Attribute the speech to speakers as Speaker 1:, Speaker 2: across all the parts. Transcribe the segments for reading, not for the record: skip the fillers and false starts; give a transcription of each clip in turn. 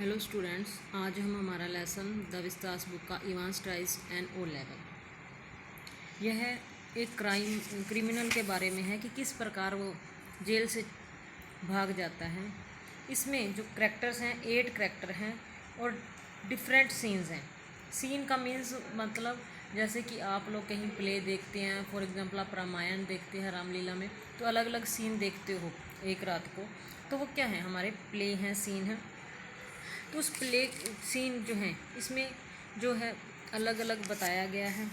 Speaker 1: Hello students, आज हम हमारा लेसन द विस्तास बुक का Evans tries and O level. यह एक क्रिमिनल के बारे में है कि किस प्रकार वो जेल से भाग जाता है। इसमें जो करैक्टर्स हैं 8 करैक्टर हैं और डिफरेंट सीन्स हैं। सीन का मीन्स मतलब जैसे कि आप लोग कहीं प्ले देखते हैं, फॉर एग्जांपल आप रामायण देखते हैं, रामलीला में तो अलग अलग सीन देखते हो एक रात को, तो वो क्या है, हमारे प्ले हैं, सीन हैं। तो उस प्ले सीन जो हैं इसमें जो है अलग अलग बताया गया है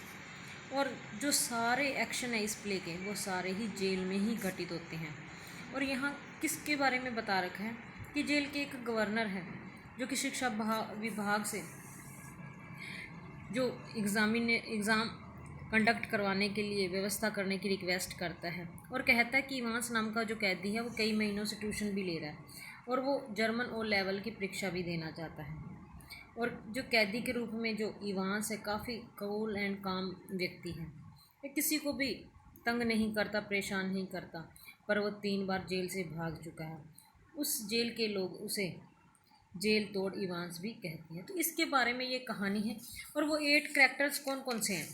Speaker 1: और जो सारे एक्शन है इस प्ले के वो सारे ही जेल में ही घटित होते हैं। और यहाँ किसके बारे में बता रखा है कि जेल के एक गवर्नर है जो कि शिक्षा विभाग से जो एग्ज़ाम कंडक्ट करवाने के लिए व्यवस्था करने की रिक्वेस्ट करता है और कहता है कि इवांस नाम का जो कैदी है वो कई महीनों से ट्यूशन भी ले रहा है और वो जर्मन ओ लेवल की परीक्षा भी देना चाहता है। और जो कैदी के रूप में जो इवांस है काफ़ी कूल एंड काम व्यक्ति है, ये किसी को भी तंग नहीं करता, परेशान नहीं करता, पर वो 3 बार जेल से भाग चुका है। उस जेल के लोग उसे जेल तोड़ इवांस भी कहते हैं। तो इसके बारे में ये कहानी है। और वो 8 करैक्टर्स कौन कौन से हैं।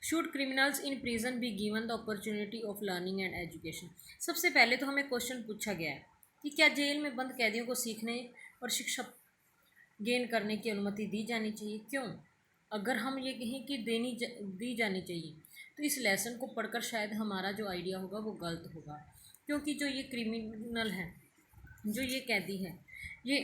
Speaker 1: Should criminals in prison be given the opportunity of learning and education. सबसे पहले तो हमें क्वेश्चन पूछा गया है कि क्या जेल में बंद कैदियों को सीखने और शिक्षा गेन करने की अनुमति दी जानी चाहिए। क्यों? अगर हम ये कहें कि दी जानी चाहिए तो इस लेसन को पढ़कर शायद हमारा जो आइडिया होगा वो गलत होगा, क्योंकि जो ये क्रिमिनल है, जो ये कैदी है, ये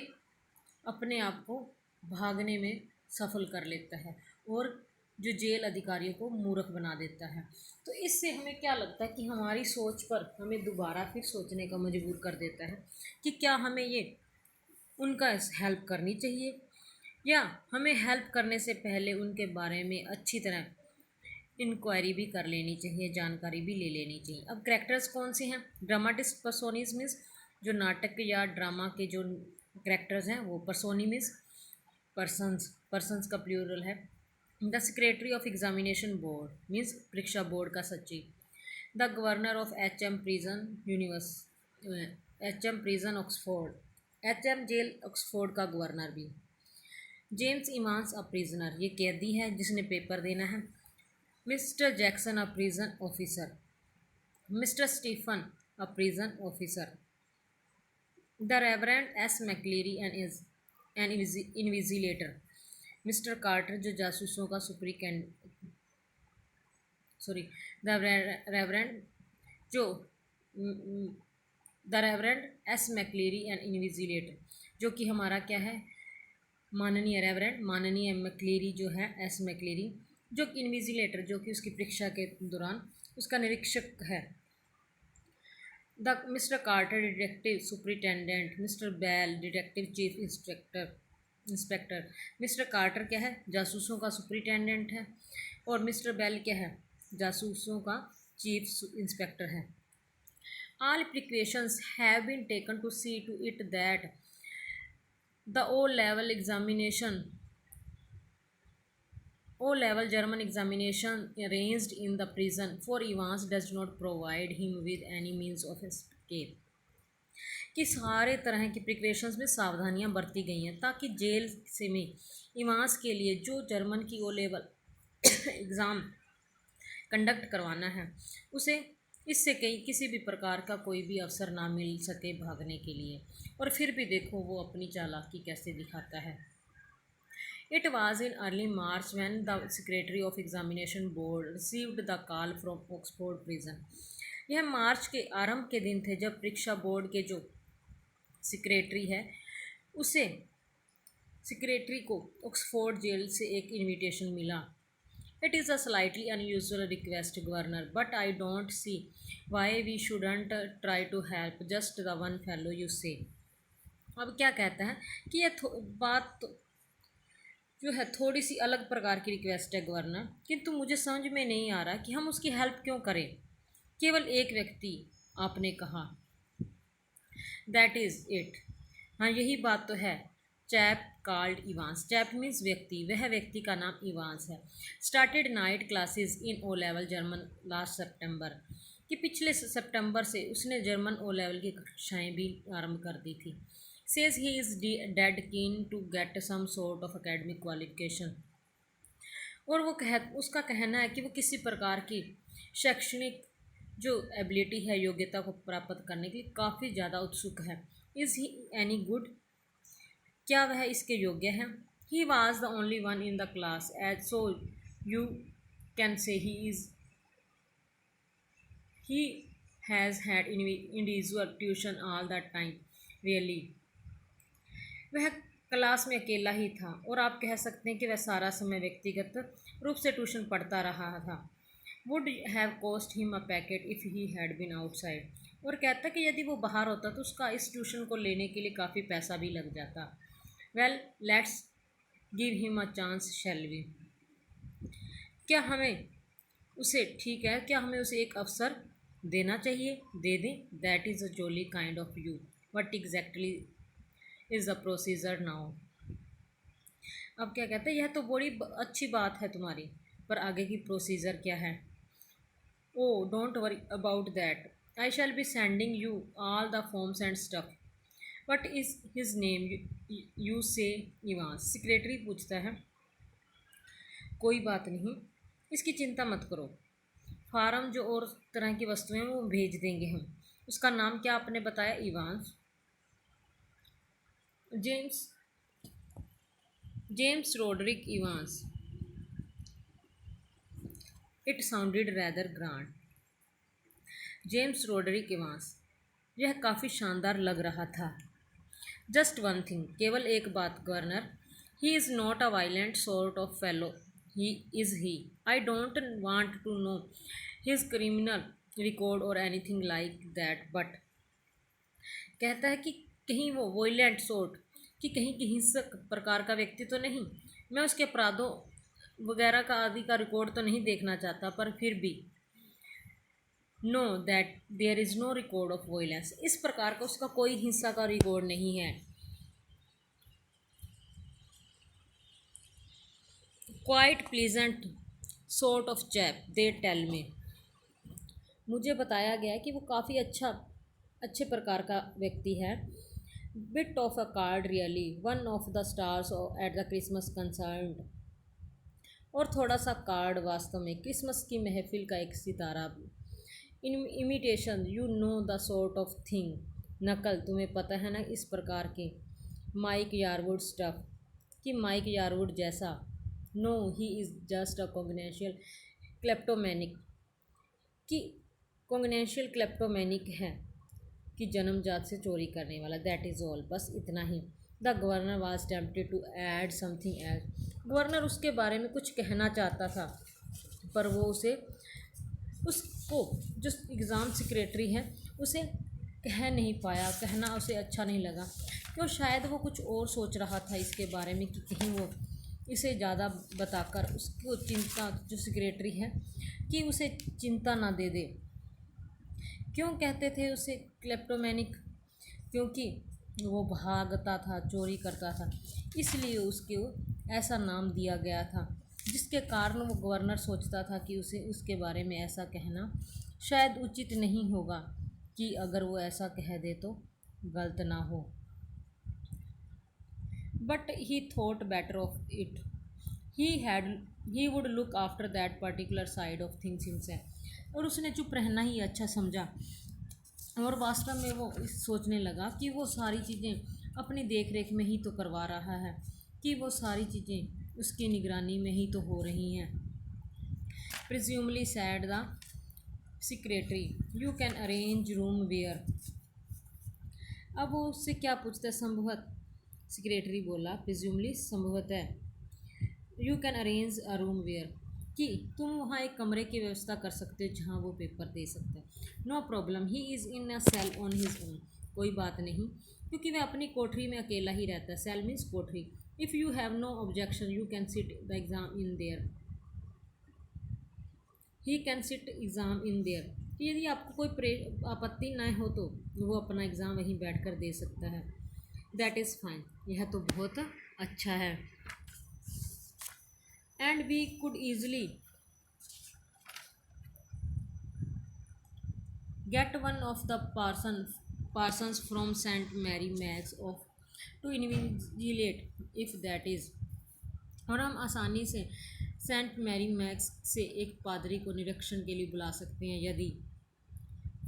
Speaker 1: अपने आप को भागने में सफल कर लेता है और जो जेल अधिकारियों को मूर्ख बना देता है। तो इससे हमें क्या लगता है कि हमारी सोच पर हमें दोबारा फिर सोचने का मजबूर कर देता है कि क्या हमें ये उनका हेल्प करनी चाहिए या हमें हेल्प करने से पहले उनके बारे में अच्छी तरह इंक्वायरी भी कर लेनी चाहिए, जानकारी भी ले लेनी चाहिए। अब करैक्टर्स कौन से हैं। ड्रामाटिस्ट पर्सोनिस मीन्स जो नाटक या ड्रामा के जो करैक्टर्स हैं वो पर्सोनी मीन्स पर्सन्स का प्लूरल है। The secretary of examination board means परीक्षा बोर्ड का सचिव। The governor of HM prison HM prison Oxford, HM jail Oxford का गवर्नर भी। जेम्स इवांस अ प्रिजनर, ये कैदी है जिसने पेपर देना है। Mr Jackson a prison officer, Mr Stephen a prison officer. The reverend S McCleary and is an invigilator, Mr Carter जो जासूसों का द रेवरेंड जो the reverend S McCleary and invigilator जो कि हमारा क्या है, माननीय रेवरेंड माननीय मैक्लेरी जो है S मैक्लेरी, जो इन्विजिलेटर जो कि उसकी परीक्षा के दौरान उसका निरीक्षक है। The mister Carter detective superintendent, mister Bell detective chief inspector. Mister Carter क्या है, जासूसों का सुपरिटेंडेंट है और मिस्टर बेल क्या है, जासूसों का चीफ इंस्पेक्टर है। All precautions have been taken to see to it that the O-level German examination arranged in the prison for Evans does not provide him with any means of escape। कि सारे तरह की precautions में सावधानियां बरती गई हैं ताकि जेल से में इवांस के लिए जो जर्मन की O-level एग्ज़ाम कंडक्ट करवाना है उसे इससे किसी भी प्रकार का कोई भी अवसर ना मिल सके भागने के लिए। और फिर भी देखो वो अपनी चालाकी कैसे दिखाता है। It was in early March when the secretary of examination board received the call from Oxford prison. यह मार्च के आरंभ के दिन थे जब परीक्षा बोर्ड के जो सेक्रेटरी है उसे सेक्रेटरी को ऑक्सफोर्ड जेल से एक इनविटेशन मिला। It is a slightly unusual request, Governor, but I don't see why we shouldn't try to help just the one fellow you say। अब क्या कहता है कि यह बात तो जो है थोड़ी सी अलग प्रकार की रिक्वेस्ट है गवर्नर, किंतु मुझे समझ में नहीं आ रहा कि हम उसकी हेल्प क्यों करें। केवल एक व्यक्ति आपने कहा, दैट इज़ इट, हाँ यही बात तो है। Chap called Evans, chap means व्यक्ति, वह व्यक्ति का नाम इवांस है। Started night classes in O-level German last September, कि पिछले सितंबर से उसने जर्मन O-level की कक्षाएं भी आरंभ कर दी थी। Says he is dead keen to get some sort of academic qualification. और वो उसका कहना है कि वो किसी प्रकार की शैक्षणिक जो एबिलिटी है, योग्यता को प्राप्त करने के लिए काफ़ी ज़्यादा उत्सुक है। इज़ ही एनी गुड, क्या वह इसके योग्य है। He was the only one in the class as so you can say he has had individual tuition all the time really. वह क्लास में अकेला ही था और आप कह सकते हैं कि वह सारा समय व्यक्तिगत रूप से ट्यूशन पढ़ता रहा था। Would have cost him a packet if he had been outside. और कहता कि यदि वो बाहर होता तो उसका इस ट्यूशन को लेने के लिए काफ़ी पैसा भी लग जाता। Well let's give him a chance shall we. क्या हमें उसे ठीक है, क्या हमें उसे एक अवसर देना चाहिए, दे दें। That is a jolly kind of you, what exactly is the procedure now. अब क्या कहते हैं, यह तो बड़ी अच्छी बात है तुम्हारी, पर आगे की प्रोसीजर क्या है। Oh don't worry about that, I shall be sending you all the forms and stuff. What is his name, you से इवांस। सेक्रेटरी पूछता है। कोई बात नहीं, इसकी चिंता मत करो, फार्म जो और तरह की वस्तुएं हैं वो भेज देंगे हम। उसका नाम क्या आपने बताया, Evans. James James Roderick Evans. It sounded rather grand. James Roderick Evans, यह काफ़ी शानदार लग रहा था। जस्ट वन थिंग, केवल एक बात governor, he is not a violent sort of fellow, he is he. I don't want to know his criminal record और एनीथिंग लाइक दैट, बट कहता है कि कहीं वो वॉयलेंट सॉर्ट, कि कहीं की हिंसक प्रकार का व्यक्ति तो नहीं। मैं उसके अपराधों वगैरह का आदि का रिकॉर्ड तो नहीं देखना चाहता, पर फिर भी know that there is no record of violence, इस प्रकार का उसका कोई हिंसा का रिकॉर्ड नहीं है। Quite pleasant sort of chap they tell me. मुझे बताया गया है कि वो काफ़ी अच्छे प्रकार का व्यक्ति है। Bit of a card really, one of the stars at the Christmas concern. और थोड़ा सा कार्ड, वास्तव में क्रिसमस की महफिल का एक सितारा। In imitation, you know the sort of thing, नकल, तुम्हें पता है ना इस प्रकार के। माइक यारवुड स्टफ, कि माइक यारवुड जैसा। No he is just a congenital kleptomaniac, कि कॉन्ग्नेशियल क्लेप्टोमैनिक है, कि जन्मजात से चोरी करने वाला। दैट इज़ ऑल, बस इतना ही। The governor was tempted to add something else. Governor उसके बारे में कुछ कहना चाहता था, पर वो उसको जो एग्ज़ाम सेक्रेटरी है उसे कह नहीं पाया, कहना उसे अच्छा नहीं लगा, क्यों शायद वो कुछ और सोच रहा था इसके बारे में, कि कहीं वो इसे ज़्यादा बताकर उसको चिंता, जो सेक्रेटरी है, कि उसे चिंता ना दे दे। क्यों कहते थे उसे क्लेप्टोमैनिक, क्योंकि वो भागता था, चोरी करता था, इसलिए उसके ऐसा नाम दिया गया था, जिसके कारण वो गवर्नर सोचता था कि उसे उसके बारे में ऐसा कहना शायद उचित नहीं होगा, कि अगर वो ऐसा कह दे तो गलत ना हो। But he thought better of it, he would look after that particular side of things himself. और उसने चुप रहना ही अच्छा समझा, और वास्तव में वो सोचने लगा कि वो सारी चीज़ें अपनी देख रेख में ही तो करवा रहा है, कि वो सारी चीज़ें उसकी निगरानी में ही तो हो रही हैं। Presumably said the secretary, you can arrange room where. अब वो उससे क्या पूछता है, संभवत, सेक्रेटरी बोला, प्रिज्यूमली संभवतः, you can arrange a room where, कि तुम वहाँ एक कमरे की व्यवस्था कर सकते हो जहाँ वो पेपर दे सकते हैं। No problem, he is in a cell on his own. कोई बात नहीं, क्योंकि वह अपनी कोठरी में अकेला ही रहता है। सेल मीन्स कोठरी। If you have no objection you can sit the exam in there, he can sit exam in there, कि यदि आपको कोई आपत्ति ना हो तो वो अपना एग्ज़ाम वहीं बैठ कर दे सकता है। दैट इज़ फाइन, यह तो बहुत अच्छा है। And we could easily get one of the parsons from saint Mary max off to invigilate if that is. और हम आसानी से सेंट मैरी मैक्स से एक पादरी को निरीक्षण के लिए बुला सकते हैं यदि।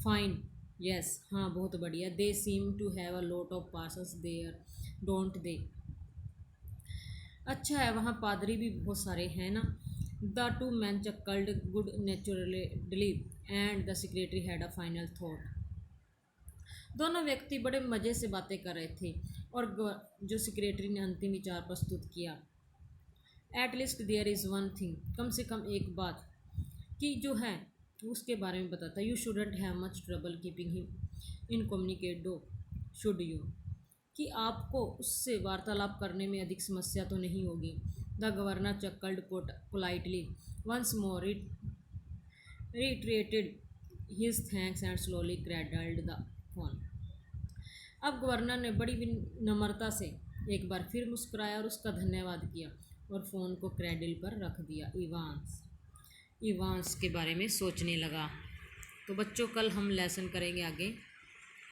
Speaker 1: फाइन, यस, हाँ बहुत बढ़िया। They seem to have a lot of parcels there, don't they. अच्छा है, वहाँ पादरी भी बहुत सारे हैं ना। The two men chuckled good naturally and the secretary had a final thought. दोनों व्यक्ति बड़े मज़े से बातें कर रहे थे और जो सेक्रेटरी ने अंतिम विचार प्रस्तुत किया। At least there is one thing, कम से कम एक बात कि जो है उसके बारे में बताता। You shouldn't have much trouble keeping him incommunicado, should you, कि आपको उससे वार्तालाप करने में अधिक समस्या तो नहीं होगी। The governor chuckled politely once more reiterated his thanks and slowly cradled the phone। अब गवर्नर ने बड़ी विनम्रता से एक बार फिर मुस्कुराया और उसका धन्यवाद किया और फ़ोन को क्रैडल पर रख दिया। इवांस के बारे में सोचने लगा। तो बच्चों, कल हम लेसन करेंगे आगे।